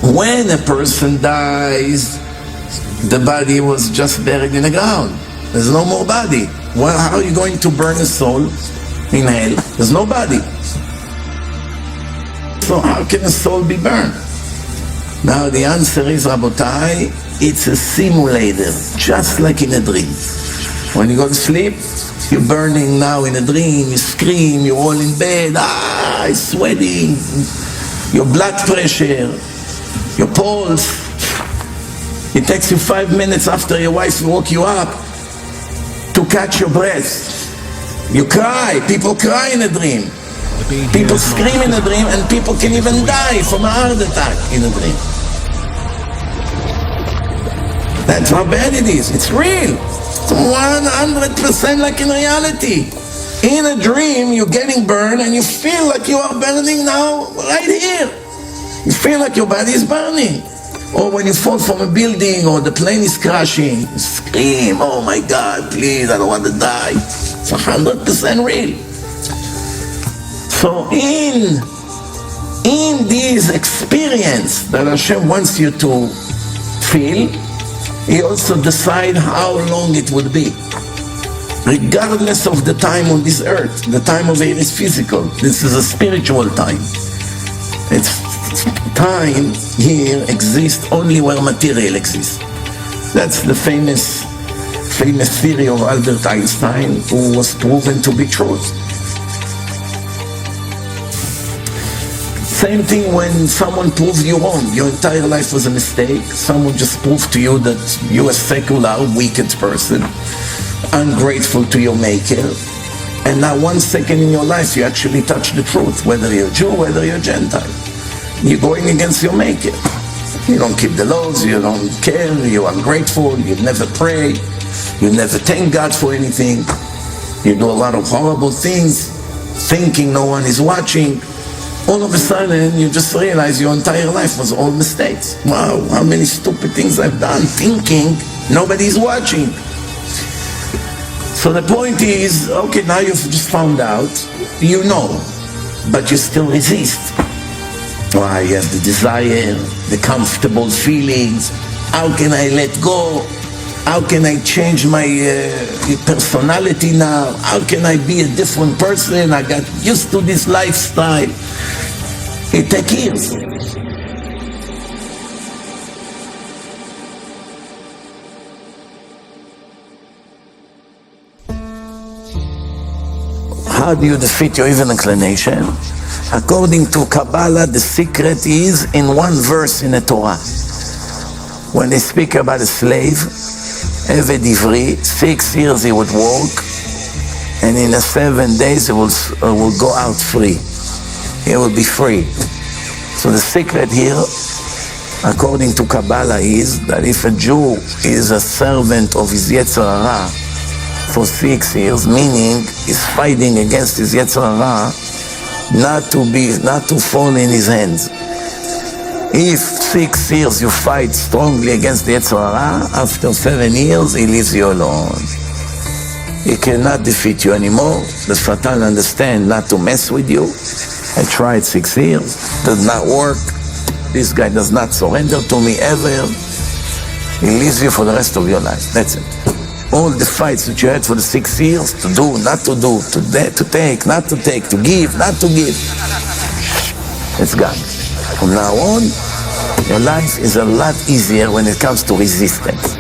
When a person dies, the body was just buried in the ground. There's no more body. Well, how are you going to burn a soul in hell? There's no body. So how can a soul be burned? Now the answer is, Rabotai, it's a simulator, just like in a dream. When you go to sleep, you're burning now in a dream, you scream, you're all in bed, sweating, your blood pressure, your pulse. It takes you 5 minutes after your wife woke you up to catch your breath. You cry, people cry in a dream. People scream in a dream, and people can even die from a heart attack in a dream. That's how bad it is. It's real. It's 100% like in reality. In a dream, you're getting burned and you feel like you are burning now, right here. You feel like your body is burning. Or when you fall from a building or the plane is crashing, you scream, oh my God, please, I don't want to die. It's 100% real. So in this experience that Hashem wants you to feel, He also decides how long it would be. Regardless of the time on this earth, the time of here is physical. This is a spiritual time. It's time here exists only where material exists. That's the famous theory of Albert Einstein, who was proven to be true. Same thing when someone proves you wrong. Your entire life was a mistake. Someone just proved to you that you're a secular, wicked person, ungrateful to your maker. And now 1 second in your life you actually touch the truth, whether you're Jew, whether you're Gentile. You're going against your maker. You don't keep the laws, you don't care, you're ungrateful, you never pray, you never thank God for anything. You do a lot of horrible things, thinking no one is watching. All of a sudden, you just realize your entire life was all mistakes. Wow, how many stupid things I've done, thinking nobody's watching. So the point is, okay, now you've just found out, you know, but you still resist. Why? You have the desire, the comfortable feelings. How can I let go? How can I change my personality now? How can I be a different person? I got used to this lifestyle. It takes years. How do you defeat your evil inclination? According to Kabbalah, the secret is in one verse in the Torah. When they speak about a slave, Eved Ivri, 6 years he would work, and in 7 days he will go out free. He will be free. So the secret here, according to Kabbalah, is that if a Jew is a servant of his Yetzer Hara for 6 years, meaning he's fighting against his Yetzer Hara, not to fall in his hands. If 6 years you fight strongly against the Yetzer Hara, after 7 years he leaves you alone. He cannot defeat you anymore. The Satan understands not to mess with you. I tried 6 years, does not work. This guy does not surrender to me ever. He leaves you for the rest of your life. That's it. All the fights that you had for the 6 years, to do, not to do, to take, not to take, to give, not to give, it's gone. From now on, your life is a lot easier when it comes to resistance.